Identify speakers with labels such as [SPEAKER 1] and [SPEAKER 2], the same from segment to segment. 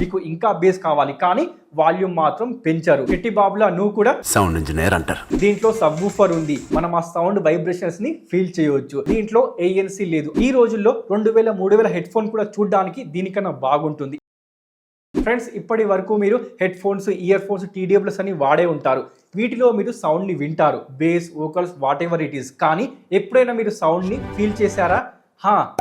[SPEAKER 1] మీకు ఇంకా బేస్ కావాలి కానీ వాల్యూమ్ మాత్రం పెంచారు. చెట్టి బాబులా నువ్వు కూడా
[SPEAKER 2] సౌండ్ ఇంజనీర్ అంటారు.
[SPEAKER 1] దీంట్లో సబ్ వూఫర్ ఉంది. మనం ఆ సౌండ్ వైబ్రేషన్స్ ని ఫీల్ చేయవచ్చు. దీంట్లో ANC లేదు. ఈ రోజుల్లో 2000 3000 హెడ్ ఫోన్ కూడా చూడడానికి దీనికన్నా బాగుంటుంది. ఫ్రెండ్స్, ఇప్పటి వరకు మీరు head phones, ear phones, TWS అని వాడే ఉంటారు. వీటిలో మీరు సౌండ్ని వింటారు, base, vocals, what ever it is. కానీ ఎప్పుడైనా మీరు సౌండ్ని ఫీల్ చేశారా?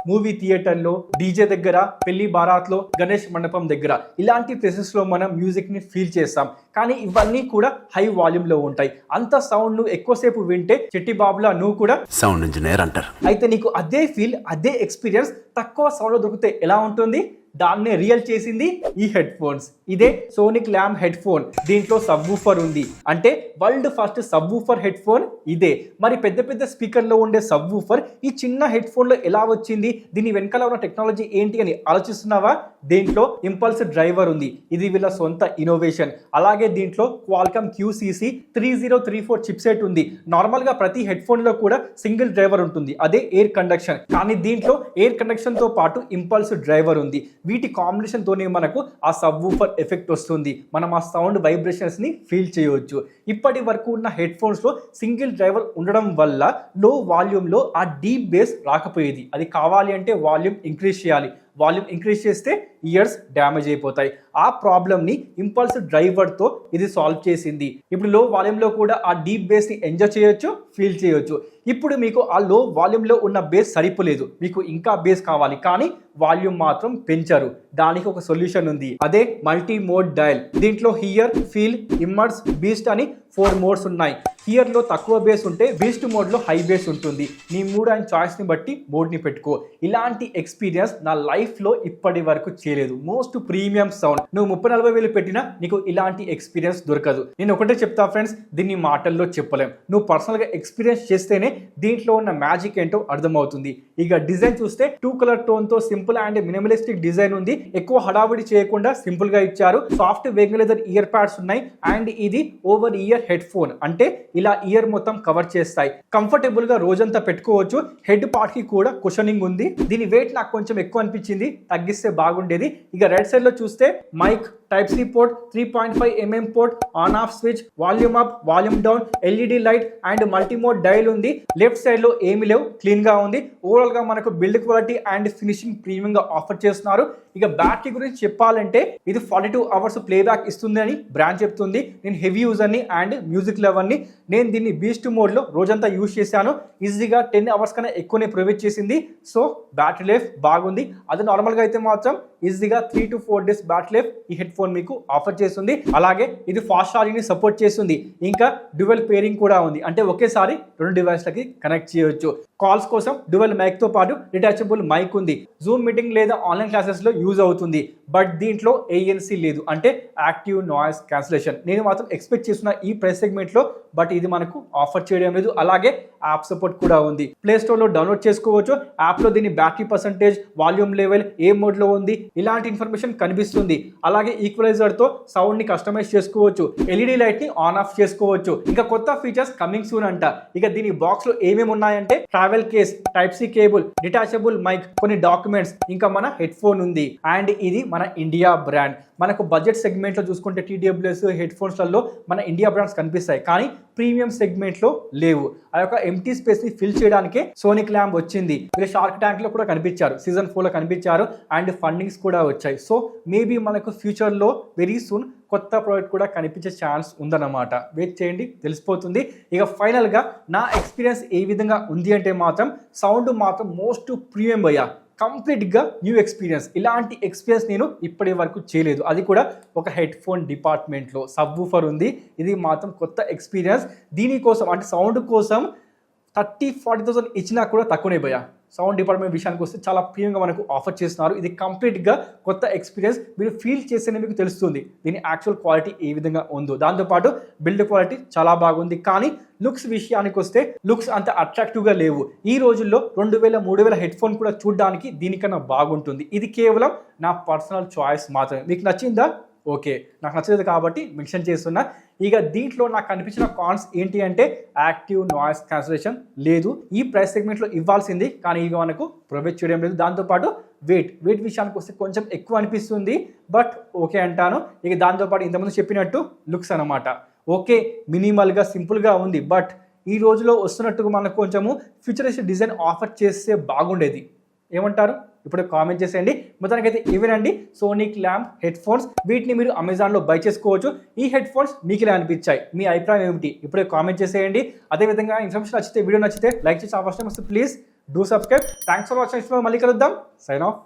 [SPEAKER 1] మూవీ థియేటర్లో, డీజే దగ్గర, పెళ్లి బారాత్లో, గణేష్ మండపం దగ్గర, ఇలాంటి ప్లేసెస్లో మనం మ్యూజిక్ని ఫీల్ చేస్తాం. కానీ ఇవన్నీ కూడా హై వాల్యూమ్లో ఉంటాయి. అంత సౌండ్ ఎక్కువసేపు వింటే చెట్టి బాబులా నువ్వు కూడా
[SPEAKER 2] సౌండ్ ఇంజనీర్ అంటారు.
[SPEAKER 1] అయితే నీకు అదే ఫీల్, అదే ఎక్స్పీరియన్స్ తక్కువ సౌండ్లో దొరికితే ఎలా ఉంటుంది? దాన్నే రియల్ చేసింది ఈ హెడ్ ఫోన్స్. ఇదే సోనిక్ ల్యామ్ హెడ్ ఫోన్. దీంట్లో సబ్ వూఫర్ ఉంది. అంటే world first sub woofer head phone ఇదే. మరి పెద్ద పెద్ద స్పీకర్లో ఉండే సబ్ వూఫర్ ఈ చిన్న హెడ్ ఫోన్లో ఎలా వచ్చింది? దీని వెనకాల ఉన్న టెక్నాలజీ ఏంటి అని ఆలోచిస్తున్నావా? దీంట్లో ఇంపల్స్ డ్రైవర్ ఉంది. ఇది వీళ్ళ సొంత ఇన్నోవేషన్. అలాగే దీంట్లో క్వాల్కమ్ QCC 3034 చిప్సెట్ ఉంది. నార్మల్గా ప్రతి హెడ్ ఫోన్లో కూడా సింగిల్ డ్రైవర్ ఉంటుంది, అదే ఎయిర్ కండక్షన్. కానీ దీంట్లో ఎయిర్ కండక్షన్తో పాటు ఇంపల్స్ డ్రైవర్ ఉంది. వీటి కాంబినేషన్తోనే మనకు ఆ సబ్ వూఫర్ ఎఫెక్ట్ వస్తుంది. మనం ఆ సౌండ్ వైబ్రేషన్స్ని ఫీల్ చేయవచ్చు. ఇప్పటి వరకు ఉన్న హెడ్ ఫోన్స్లో సింగిల్ డ్రైవర్ ఉండడం వల్ల లో వాల్యూమ్లో ఆ డీప్ బేస్ రాకపోయేది. అది కావాలి అంటే వాల్యూమ్ ఇంక్రీజ్ చేయాలి. వాల్యూమ్ ఇంక్రీజ్ చేస్తే ఇయర్స్ డ్యామేజ్ అయిపోతాయి. ఆ ప్రాబ్లమ్ని ఇంపల్స్ డ్రైవర్తో ఇది సాల్వ్ చేసింది. ఇప్పుడు లో వాల్యూమ్లో కూడా ఆ డీప్ బేస్ని ఎంజాయ్ చేయొచ్చు, ఫీల్ చేయొచ్చు. ఇప్పుడు మీకు ఆ లో వాల్యూమ్లో ఉన్న బేస్ సరిపోలేదు, మీకు ఇంకా బేస్ కావాలి కానీ వాల్యూమ్ మాత్రం పెంచారు. దానికి ఒక సొల్యూషన్ ఉంది, అదే మల్టీ మోడ్ డయల్. దీంట్లో హియర్, ఫీల్, ఇమ్మర్స్, బీస్ట్ అని 4 మోడ్స్ ఉన్నాయి. హియర్లో తక్కువ బేస్ ఉంటే బీస్ట్ మోడ్లో హై బేస్ ఉంటుంది. నీ మూడ్ అండ్ చాయిస్ని బట్టి మోడ్ని పెట్టుకో. ఇలాంటి ఎక్స్పీరియన్స్ నా లైఫ్లో ఇప్పటి వరకు చేయలేదు. Most premium sound. నువ్వు 30-40 వేలు పెట్టినా నీకు ఇలాంటి ఎక్స్పీరియన్స్ దొరకదు. నేను ఒకటే చెప్తా ఫ్రెండ్స్, దీన్ని మాటల్లో చెప్పలేం. నువ్వు పర్సనల్గా ఎక్స్పీరియన్స్ చేస్తేనే దీంట్లో ఉన్న మ్యాజిక్ ఏంటో అర్థమవుతుంది. ఇక డిజైన్ చూస్తే 2 కలర్ టోన్తో సింపుల్ అండ్ మినిమలిస్టిక్ డిజైన్ ఉంది. ఎక్కువ హడావిడి చేయకుండా సింపుల్ గా ఇచ్చారు. Soft vegan leather ear pads ఉన్నాయి. అండ్ ఇది ఓవర్ ఇయర్ హెడ్ ఫోన్, అంటే ఇలా ఇయర్ మొత్తం కవర్ చేస్తాయి. కంఫర్టబుల్ గా రోజంతా పెట్టుకోవచ్చు. హెడ్ పార్ట్ కి కూడా కుషనింగ్ ఉంది. దీని వెయిట్ నాకు కొంచెం ఎక్కువ అనిపించింది, తగ్గిస్తే బాగుండేది. ఇక రైట్ సైడ్ లో చూస్తే mic, Type-C port, 3.5mm port, on off switch, volume up, volume down, LED light and multimode dial ఉంది. లెఫ్ట్ సైడ్ లో ఏమి లేవు, క్లీన్ గా ఉంది. ఓవరాల్ గా మనకు build quality and finishing premium గా ఆఫర్ చేస్తున్నారు. ఇక బ్యాటరీ గురించి చెప్పాలంటే ఇది 42 అవర్స్ ప్లేబ్యాక్ ఇస్తుంది అని బ్రాండ్ చెప్తుంది. నేను హెవీ యూజర్ని అండ్ మ్యూజిక్ లవర్ని. నేను దీన్ని బీస్ట్ మోడ్లో రోజంతా యూజ్ చేశాను. ఈజీగా 10 అవర్స్ కన్నా ఎక్కువనే ప్రొవైడ్ చేసింది. సో బ్యాటరీ లైఫ్ బాగుంది. అది నార్మల్గా అయితే మాత్రం ఈజీగా 3 to 4 డేస్ బ్యాటరీ లైఫ్ ఈ హెడ్ ఫోన్ మీకు ఆఫర్ చేస్తుంది. అలాగే ఇది ఫాస్ట్ ఛార్జింగ్ని సపోర్ట్ చేస్తుంది. ఇంకా డ్యువల్ పేరింగ్ కూడా ఉంది, అంటే ఒకేసారి 2 డివైస్లకి కనెక్ట్ చేయవచ్చు. కాల్స్ కోసం డ్యువల్ మైక్తో పాటు డిటాచబుల్ మైక్ ఉంది. జూమ్ మీటింగ్ లేదా ఆన్లైన్ క్లాసెస్లో యూజ్ అవుతుంది. బట్ దీంట్లో ANC లేదు, అంటే యాక్టివ్ నాయిస్ క్యాన్సిలేషన్. నేను మాత్రం ఎక్స్పెక్ట్ చేస్తున్న ఈ ప్రైస్ సెగ్మెంట్లో, బట్ ఇది మనకు ఆఫర్ చేయడం లేదు. అలాగే యాప్ సపోర్ట్ కూడా ఉంది. ప్లే స్టోర్లో డౌన్లోడ్ చేసుకోవచ్చు. యాప్లో దీని బ్యాటరీ పర్సంటేజ్, వాల్యూమ్ లెవెల్, ఏ మోడ్లో ఉంది, ఇలాంటి ఇన్ఫర్మేషన్ కనిపిస్తుంది. అలాగే ఈక్వలైజర్తో సౌండ్ని కస్టమైజ్ చేసుకోవచ్చు. LED లైట్ని ఆన్ ఆఫ్ చేసుకోవచ్చు. ఇంకా కొత్త ఫీచర్స్ కమింగ్ సూన్ అంట. ఇక దీని బాక్స్లో ఏమేమి ఉన్నాయంటే travel case, Type-C cable, detachable mic, కొన్ని డాక్యుమెంట్స్, ఇంకా మన హెడ్ ఫోన్ ఉంది. అండ్ ఇది మన ఇండియా బ్రాండ్. మనకు బడ్జెట్ సెగ్మెంట్లో చూసుకుంటే TWS హెడ్ ఫోన్స్లలో మన ఇండియా బ్రాండ్స్ కనిపిస్తాయి, కానీ ప్రీమియం సెగ్మెంట్లో లేవు. ఆ యొక్క ఎంటీ స్పేస్ని ఫిల్ చేయడానికే సోనిక్ ల్యామ్ వచ్చింది. వీళ్ళు షార్క్ ట్యాంక్లో కూడా కనిపించారు, సీజన్ 4లో కనిపించారు. అండ్ ఫండింగ్స్ కూడా వచ్చాయి. సో మేబీ మనకు ఫ్యూచర్లో వెరీ సూన్ కొత్త ప్రోడక్ట్ కూడా కనిపించే ఛాన్స్ ఉందన్నమాట. వెయిట్ చేయండి, తెలిసిపోతుంది. ఇక ఫైనల్గా నా ఎక్స్పీరియన్స్ ఏ విధంగా ఉంది అంటే మాత్రం సౌండ్ మాత్రం మోస్ట్ ప్రీమియం అయ్యా. కంప్లీట్గా న్యూ ఎక్స్పీరియన్స్. ఇలాంటి ఎక్స్పీరియన్స్ నేను ఇప్పటి వరకు చేయలేదు, అది కూడా ఒక హెడ్ ఫోన్ డిపార్ట్మెంట్లో. సబ్ వూఫర్ ఉంది, ఇది మాత్రం కొత్త ఎక్స్పీరియన్స్. దీనికోసం అంటే సౌండ్ కోసం 30-40,000 ఇచ్చినా కూడా తక్కువనే పోయా. సౌండ్ డిపార్ట్మెంట్ విషయానికి వస్తే చాలా ప్రీమియంగా మనకు ఆఫర్ చేస్తున్నారు. ఇది కంప్లీట్గా కొత్త ఎక్స్పీరియన్స్. మీరు ఫీల్ చేస్తేనే మీకు తెలుస్తుంది దీని యాక్చువల్ క్వాలిటీ ఏ విధంగా ఉందో. దాంతోపాటు బిల్డ్ క్వాలిటీ చాలా బాగుంది. కానీ లుక్స్ విషయానికి వస్తే లుక్స్ అంత అట్రాక్టివ్గా లేవు. ఈ రోజుల్లో 2000-3000 హెడ్ ఫోన్ కూడా చూడడానికి దీనికన్నా బాగుంటుంది. ఇది కేవలం నా పర్సనల్ చాయిస్ మాత్రమే. మీకు నచ్చిందా? ఓకే, నాకు నచ్చలేదు కాబట్టి మెన్షన్ చేస్తున్నా. ఇక దీంట్లో నాకు కనిపించిన కాన్స్ ఏంటి అంటే యాక్టివ్ నాయిస్ క్యాన్సిలేషన్ లేదు. ఈ ప్రైస్ సెగ్మెంట్లో ఇవ్వాల్సింది, కానీ ఇక మనకు ప్రొవైడ్ చేయడం లేదు. దాంతోపాటు వెయిట్ విషయానికి వస్తే కొంచెం ఎక్కువ అనిపిస్తుంది, బట్ ఓకే అంటాను. ఇక దాంతోపాటు ఇంతకుముందు చెప్పినట్టు లుక్స్ అనమాట, ఓకే మినిమల్గా సింపుల్గా ఉంది, బట్ ఈ రోజులో వస్తున్నట్టుగా మనకు కొంచెము ఫ్యూచరిస్టిక్ డిజైన్ ఆఫర్ చేస్తే బాగుండేది. ఏమంటారు? ఇప్పుడు కామెంట్ చేసేయండి. మొత్తానికైతే ఇవేనండి సోనిక్ ల్యాంప్ హెడ్ ఫోన్స్. వీటిని మీరు అమెజాన్లో బై చేసుకోవచ్చు. ఈ హెడ్ ఫోన్స్ మీకు ఇలా అనిపించాయి, మీ అభిప్రాయం ఏమిటి ఇప్పుడే కామెంట్ చేసేయండి. అదేవిధంగా ఇన్ఫర్మేషన్ నచ్చితే, వీడియో నచ్చితే లైక్ చేసి ఫస్ట్ టైం వస్తే please do subscribe. Thanks for watching. మళ్ళీ కలుద్దాం. Sign of.